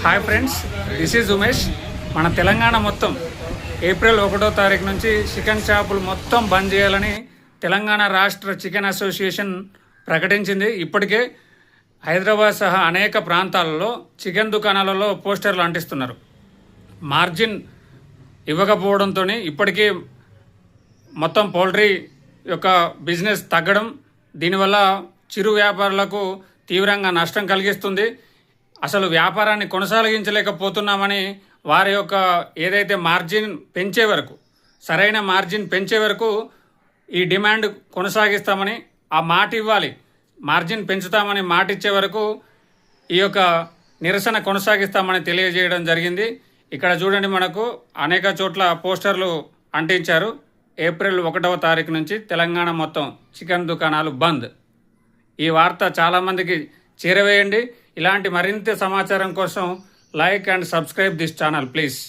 Hi friends, this is Umesh. మన తెలంగాణ మొత్తం April 1వ తారీఖు నుంచి చికెన్ షాపులు మొత్తం బంద్ చేయాలని తెలంగాణ రాష్ట్ర చికెన్ అసోసియేషన్ ప్రకటించింది. ఇప్పటికే హైదరాబాద్ సహా అనేక ప్రాంతాలలో చికెన్ దుకాణాలలో పోస్టర్లు అంటిస్తున్నారు. మార్జిన్ ఇవ్వకపోవడంతో ఇప్పటికీ మొత్తం పౌల్ట్రీ యొక్క బిజినెస్ తగ్గడం, దీనివల్ల చిరు వ్యాపారులకు తీవ్రంగా నష్టం కలిగిస్తుంది. అసలు వ్యాపారాన్ని కొనసాగించలేకపోతున్నామని వారి యొక్క ఏదైతే మార్జిన్ పెంచే వరకు, సరైన మార్జిన్ పెంచే వరకు ఈ డిమాండ్ కొనసాగిస్తామని, ఆ మాట ఇవ్వాలి, మార్జిన్ పెంచుతామని మాట ఇచ్చే వరకు ఈ యొక్క నిరసన కొనసాగిస్తామని తెలియజేయడం జరిగింది. ఇక్కడ చూడండి, మనకు అనేక చోట్ల పోస్టర్లు అంటించారు. ఏప్రిల్ 1వ తారీఖు నుంచి తెలంగాణ మొత్తం చికెన్ దుకాణాలు బంద్. ఈ వార్త చాలామందికి చేరవేయండి. ఇలాంటి మరింత సమాచారం కోసం like and subscribe this channel please.